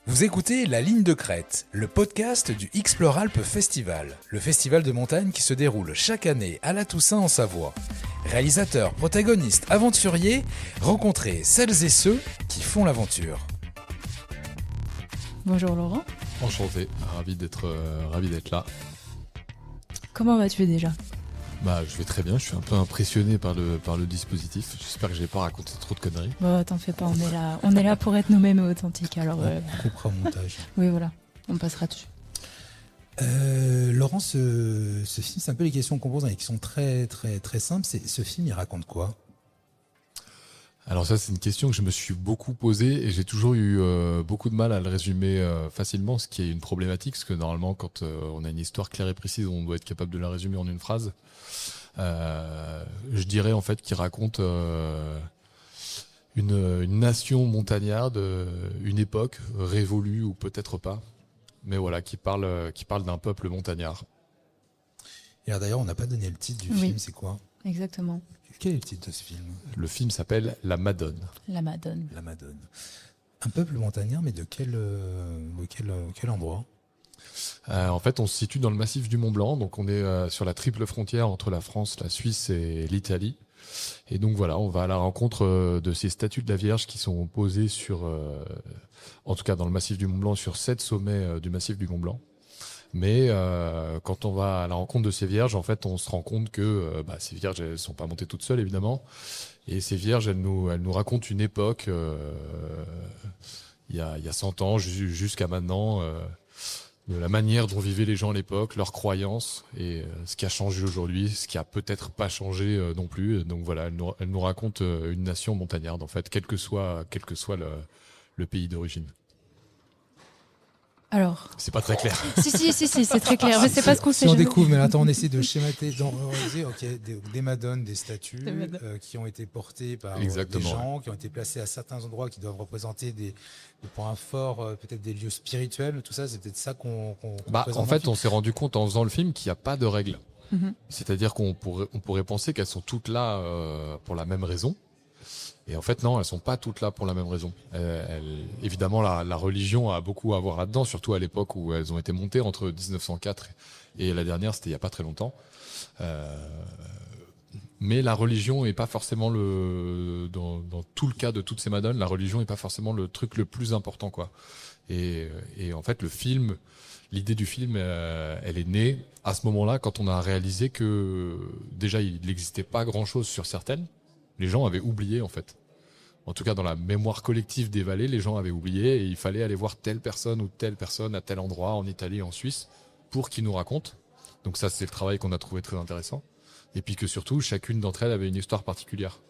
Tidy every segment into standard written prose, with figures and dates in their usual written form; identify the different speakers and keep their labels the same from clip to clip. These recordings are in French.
Speaker 1: Vous écoutez La Ligne de Crête, le podcast du Explore-Alpes Festival, le festival de montagne qui se déroule chaque année à la Toussaint en Savoie. Réalisateurs, protagonistes, aventuriers, rencontrez celles et ceux qui font l'aventure.
Speaker 2: Bonjour Laurent.
Speaker 3: Enchanté, ravi d'être là.
Speaker 2: Comment vas-tu déjà ?
Speaker 3: Je vais très bien, je suis un peu impressionné par le dispositif. J'espère que je n'ai pas raconté trop de conneries.
Speaker 2: Bon, t'en fais pas, on est là pour être nous-mêmes et authentiques. Alors,
Speaker 1: On coupera au montage.
Speaker 2: oui, voilà, on passera dessus.
Speaker 1: Laurent, ce film, c'est un peu les questions qu'on pose, qui sont très très très simples. Ce film, il raconte quoi ?
Speaker 3: Alors ça, c'est une question que je me suis beaucoup posée et j'ai toujours eu beaucoup de mal à le résumer facilement, ce qui est une problématique, parce que normalement, quand on a une histoire claire et précise, on doit être capable de la résumer en une phrase. Je dirais en fait qu'il raconte une nation montagnarde, une époque révolue ou peut-être pas, mais voilà, qui parle d'un peuple montagnard.
Speaker 1: Et alors, d'ailleurs, on n'a pas donné le titre du film, c'est quoi ?
Speaker 2: Exactement.
Speaker 1: Quel est le titre de ce film ?
Speaker 3: Le film s'appelle La Madone.
Speaker 2: La Madone.
Speaker 1: La Madone. Un peuple montagnard, mais de quel endroit ?
Speaker 3: En fait, on se situe dans le massif du Mont-Blanc, donc on est sur la triple frontière entre la France, la Suisse et l'Italie. Et donc voilà, on va à la rencontre de ces statues de la Vierge qui sont posées en tout cas dans le massif du Mont-Blanc, sur 7 sommets du massif du Mont-Blanc. Mais quand on va à la rencontre de ces vierges, en fait, on se rend compte que ces vierges, elles sont pas montées toutes seules, évidemment. Et ces vierges, elles nous racontent une époque, il y a 100 ans jusqu'à maintenant, de la manière dont vivaient les gens à l'époque, leurs croyances, et ce qui a changé aujourd'hui, ce qui a peut-être pas changé non plus. Donc voilà, elles nous racontent une nation montagnarde, en fait, quel que soit le pays d'origine.
Speaker 2: Alors.
Speaker 3: C'est pas très clair.
Speaker 2: Si, c'est très clair, mais c'est pas ce qu'on sait.
Speaker 1: Si on découvre, mais attends, on essaie de schématiser, des madones, des statues qui ont été portées par des gens, qui ont été placées à certains endroits qui doivent représenter des points forts, peut-être des lieux spirituels, tout ça, c'est peut-être ça qu'on
Speaker 3: en fait, on s'est rendu compte en faisant le film qu'il n'y a pas de règles.
Speaker 2: Mm-hmm.
Speaker 3: C'est-à-dire qu'on pourrait penser qu'elles sont toutes là pour la même raison. Et en fait, non, elles sont pas toutes là pour la même raison. Évidemment, la religion a beaucoup à voir là-dedans, surtout à l'époque où elles ont été montées entre 1904 et la dernière, c'était il y a pas très longtemps. Mais la religion est pas forcément dans tout le cas de toutes ces madones, la religion est pas forcément le truc le plus important, quoi. Et en fait, l'idée du film, elle est née à ce moment-là, quand on a réalisé que déjà il n'existait pas grand-chose sur certaines. Les gens avaient oublié, en fait. En tout cas, dans la mémoire collective des vallées, les gens avaient oublié et il fallait aller voir telle personne ou telle personne à tel endroit, en Italie, en Suisse, pour qu'ils nous racontent. Donc ça, c'est le travail qu'on a trouvé très intéressant. Et puis que surtout, chacune d'entre elles avait une histoire particulière.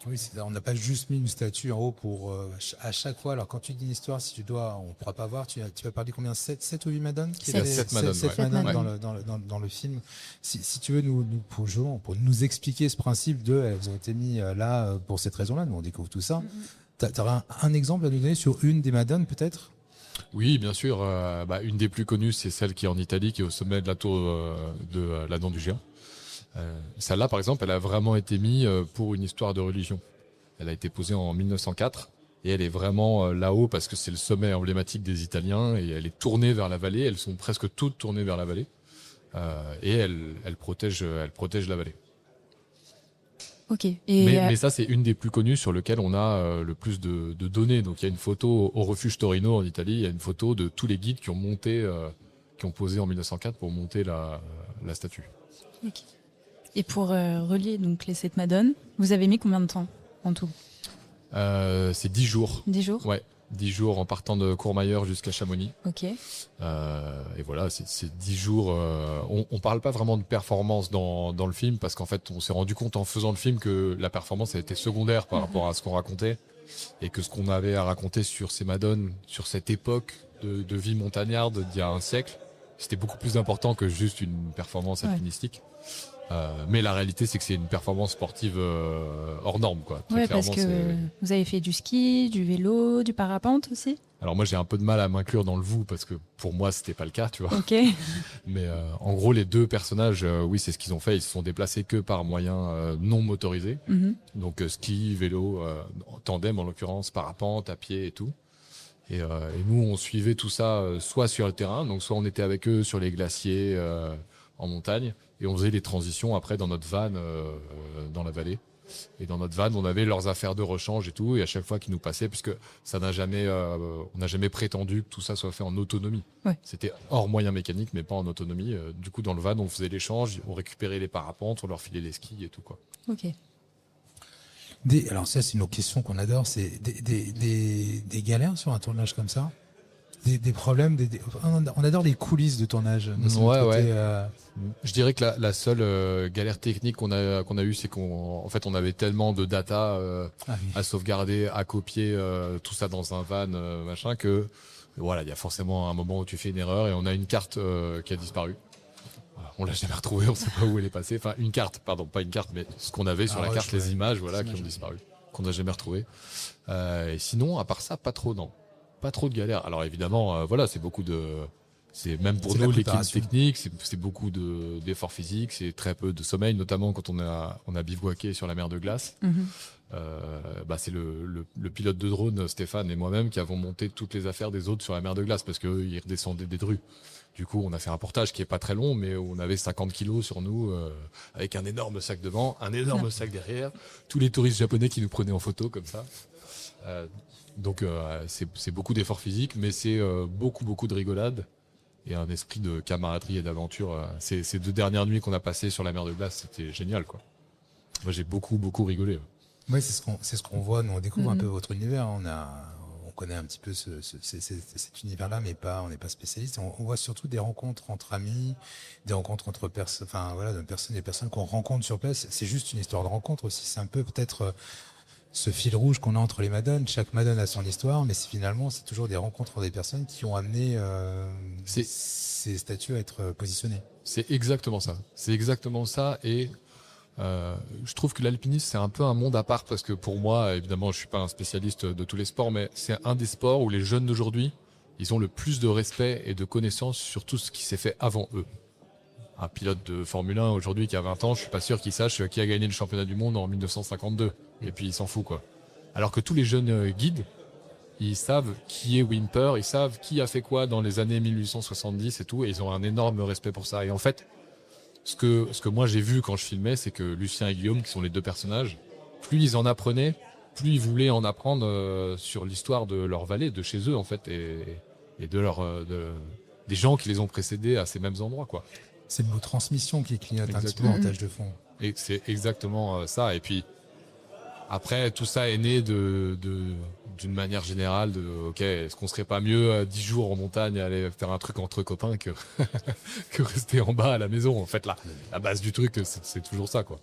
Speaker 1: Oui, on n'a pas juste mis une statue en haut pour à chaque fois. Alors quand tu dis une histoire, si tu dois, on ne pourra pas voir. Tu vas parler combien, 7 ou 8 madones?
Speaker 3: 7 madones,
Speaker 1: 7 madones dans le film. Si tu veux pour nous expliquer ce principe elles ont été mises là pour cette raison-là, nous on découvre tout ça. Mm-hmm. Tu auras un exemple à nous donner sur une des madones peut-être?
Speaker 3: Oui, bien sûr. Une des plus connues, c'est celle qui est en Italie, qui est au sommet de la tour de la Dent du Géant. Celle-là, par exemple, elle a vraiment été mise pour une histoire de religion. Elle a été posée en 1904 et elle est vraiment là-haut parce que c'est le sommet emblématique des Italiens et elle est tournée vers la vallée. Elles sont presque toutes tournées vers la vallée et elle protège la vallée.
Speaker 2: Ok.
Speaker 3: Mais ça, c'est une des plus connues sur lesquelles on a le plus de données. Donc, il y a une photo au refuge Torino en Italie. Il y a une photo de tous les guides qui ont posé en 1904 pour monter la statue.
Speaker 2: Ok. Et pour relier donc les 7 madones, vous avez mis combien de temps en tout ?
Speaker 3: C'est 10 jours.
Speaker 2: 10 jours ?
Speaker 3: Ouais, 10 jours en partant de Courmayeur jusqu'à Chamonix.
Speaker 2: Ok.
Speaker 3: Et voilà, c'est 10 jours. On parle pas vraiment de performance dans le film parce qu'en fait, on s'est rendu compte en faisant le film que la performance a été secondaire par rapport à ce qu'on racontait et que ce qu'on avait à raconter sur ces madones, sur cette époque de vie montagnarde d'il y a un siècle, c'était beaucoup plus important que juste une performance alpinistique. Mais la réalité, c'est que c'est une performance sportive hors norme, quoi.
Speaker 2: Ouais, parce que vous avez fait du ski, du vélo, du parapente aussi.
Speaker 3: Alors moi, j'ai un peu de mal à m'inclure dans le vous parce que pour moi, c'était pas le cas, tu vois.
Speaker 2: Ok.
Speaker 3: Mais en gros, les deux personnages, oui, c'est ce qu'ils ont fait. Ils se sont déplacés que par moyens non motorisés. Mm-hmm. Donc ski, vélo, tandem en l'occurrence, parapente, à pied et tout. Et nous, on suivait tout ça soit sur le terrain, donc soit on était avec eux sur les glaciers en montagne, et on faisait les transitions après dans notre van dans la vallée. Et dans notre van, on avait leurs affaires de rechange et tout, et à chaque fois qu'ils nous passaient, puisque ça n'a jamais, on n'a jamais prétendu que tout ça soit fait en autonomie.
Speaker 2: Ouais.
Speaker 3: C'était hors moyen mécanique, mais pas en autonomie. Du coup, dans le van, on faisait l'échange, on récupérait les parapentes, on leur filait les skis et tout, quoi.
Speaker 2: Ok.
Speaker 1: Alors ça, c'est une autre question qu'on adore, c'est des galères sur un tournage comme ça, des problèmes, on adore les coulisses de tournage.
Speaker 3: Ouais. Je dirais que la seule galère technique qu'on a eue, c'est qu'en fait, on avait tellement de data à sauvegarder, à copier, tout ça dans un van, machin, que voilà, il y a forcément un moment où tu fais une erreur et on a une carte qui a disparu. On l'a jamais retrouvée, on sait pas où elle est passée. Enfin, une carte, pardon, pas une carte, mais ce qu'on avait sur la carte, les images, voilà, qui ont disparu, qu'on n'a jamais retrouvées. Et sinon, à part ça, pas trop de galères. Alors évidemment, voilà, c'est même pour nous l'équipe technique, c'est beaucoup d'efforts physiques, c'est très peu de sommeil, notamment quand on a bivouaqué sur la mer de glace. C'est le pilote de drone Stéphane et moi-même qui avons monté toutes les affaires des autres sur la mer de glace parce qu'eux ils redescendaient des drues. Du coup, on a fait un portage qui est pas très long, mais où on avait 50 kilos sur nous, avec un énorme sac devant, un énorme sac derrière, tous les touristes japonais qui nous prenaient en photo comme ça. Donc c'est beaucoup d'efforts physiques, mais c'est beaucoup de rigolade et un esprit de camaraderie et d'aventure. Ces 2 dernières nuits qu'on a passées sur la mer de glace, c'était génial, quoi. Moi, j'ai beaucoup rigolé.
Speaker 1: Oui, c'est ce qu'on voit. Nous, on découvre un peu votre univers. On connaît un petit peu cet univers-là, mais on n'est pas spécialiste. On voit surtout des rencontres entre amis, des rencontres entre personnes, enfin voilà, des personnes qu'on rencontre sur place. C'est juste une histoire de rencontre aussi. C'est un peu peut-être ce fil rouge qu'on a entre les Madones. Chaque Madone a son histoire, mais finalement, c'est toujours des rencontres entre des personnes qui ont amené ces statues à être positionnées.
Speaker 3: C'est exactement ça. Et je trouve que l'alpinisme, c'est un peu un monde à part parce que pour moi, évidemment, je suis pas un spécialiste de tous les sports, mais c'est un des sports où les jeunes d'aujourd'hui, ils ont le plus de respect et de connaissances sur tout ce qui s'est fait avant eux. Un pilote de Formule 1 aujourd'hui qui a 20 ans, je suis pas sûr qu'il sache qui a gagné le championnat du monde en 1952. Et puis il s'en fout, quoi. Alors que tous les jeunes guides, ils savent qui est Whymper, ils savent qui a fait quoi dans les années 1870 et tout, et ils ont un énorme respect pour ça. Et en fait, ce que moi j'ai vu quand je filmais, c'est que Lucien et Guillaume, qui sont les 2 personnages, plus ils en apprenaient, plus ils voulaient en apprendre sur l'histoire de leur vallée, de chez eux en fait, et des gens qui les ont précédés à ces mêmes endroits, quoi.
Speaker 1: C'est le mot transmission qui clignote un petit peu en tâche de fond.
Speaker 3: Et c'est exactement ça. Et puis après, tout ça est né d'une manière générale ok, est-ce qu'on serait pas mieux 10 jours en montagne à aller faire un truc entre copains que rester en bas à la maison. En fait, la base du truc, c'est toujours ça, quoi.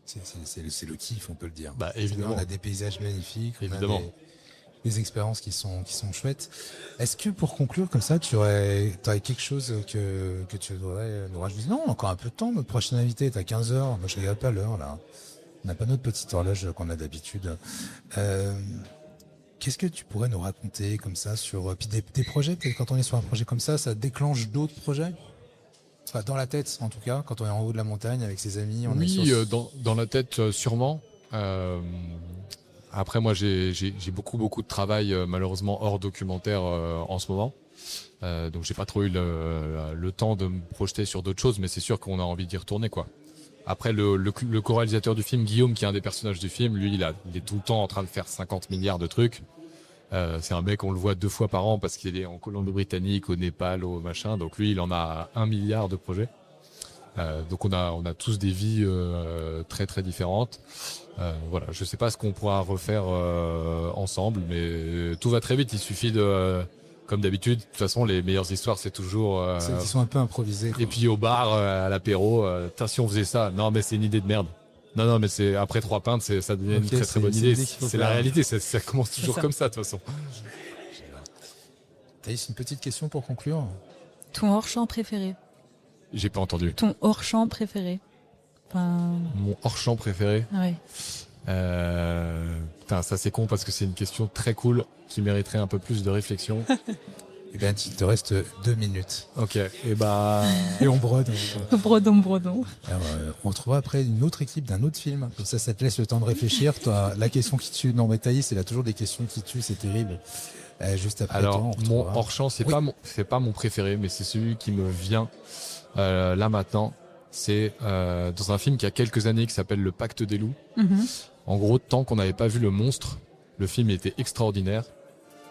Speaker 1: C'est le kiff, on peut le dire.
Speaker 3: Bah, évidemment.
Speaker 1: On a des paysages magnifiques,
Speaker 3: évidemment.
Speaker 1: On a des expériences qui sont chouettes. Est-ce que pour conclure comme ça, tu aurais quelque chose que tu voudrais nous rajouter? Non, encore un peu de temps. Notre prochaine invité est à 15h. Moi, je regarde pas l'heure là. On n'a pas notre petite horloge qu'on a d'habitude. Qu'est-ce que tu pourrais nous raconter comme ça sur puis des projets? Peut-être quand on est sur un projet comme ça déclenche d'autres projets? Enfin, dans la tête, en tout cas, quand on est en haut de la montagne avec ses amis.
Speaker 3: Dans la tête, sûrement. Après, moi, j'ai beaucoup de travail, malheureusement, hors documentaire en ce moment. Donc, j'ai pas trop eu le temps de me projeter sur d'autres choses, mais c'est sûr qu'on a envie d'y retourner, quoi. Après, le co-réalisateur du film, Guillaume, qui est un des personnages du film, lui, il est tout le temps en train de faire 50 milliards de trucs. C'est un mec, on le voit 2 fois par an parce qu'il est en Colombie-Britannique, au Népal, au machin. Donc lui, il en a 1 milliard de projets. Donc on a tous des vies très très différentes. Voilà, je sais pas ce qu'on pourra refaire ensemble, mais tout va très vite. Il suffit comme d'habitude, de toute façon, les meilleures histoires, c'est toujours...
Speaker 1: Celles qui sont un peu improvisées, quoi.
Speaker 3: Et puis au bar, à l'apéro, si on faisait ça, non mais c'est une idée de merde. Non, mais c'est après 3 pintes, ça devient une très très bonne idée. C'est la réalité, ça commence toujours comme ça, de toute façon.
Speaker 1: Thaïs, une petite question pour conclure.
Speaker 2: Ton hors-champ préféré?
Speaker 3: J'ai pas entendu.
Speaker 2: Ton hors-champ préféré?
Speaker 3: Mon hors-champ préféré?
Speaker 2: Ouais.
Speaker 3: Putain, ça c'est con parce que c'est une question très cool qui mériterait un peu plus de réflexion.
Speaker 1: Eh bien, il te reste 2 minutes.
Speaker 3: Ok. Et
Speaker 1: on brode.
Speaker 2: Brodon.
Speaker 1: Alors, on retrouvera après une autre équipe d'un autre film. Comme ça te laisse le temps de réfléchir. Toi, la question qui tue. Non, mais Thaïs, il a toujours des questions qui tuent, c'est terrible. Juste après
Speaker 3: Alors,
Speaker 1: toi, on
Speaker 3: mon
Speaker 1: retrouvera.
Speaker 3: hors-champ, c'est pas mon préféré, mais c'est celui qui me vient là maintenant. C'est dans un film qui a quelques années qui s'appelle Le Pacte des loups.
Speaker 2: Mhm.
Speaker 3: En gros, tant qu'on n'avait pas vu le monstre, le film était extraordinaire.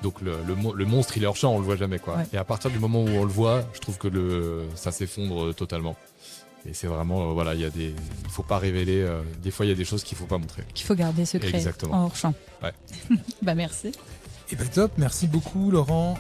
Speaker 3: Donc le monstre, il est hors champ, on le voit jamais, quoi.
Speaker 2: Ouais.
Speaker 3: Et à partir du moment où on le voit, je trouve que ça s'effondre totalement. Et c'est vraiment, voilà, il faut pas révéler. Des fois, il y a des choses qu'il faut pas montrer.
Speaker 2: Qu'il faut garder secret
Speaker 3: Exactement.
Speaker 2: en hors champ.
Speaker 3: Ouais.
Speaker 2: Bah merci.
Speaker 1: Et ben top, merci beaucoup Laurent.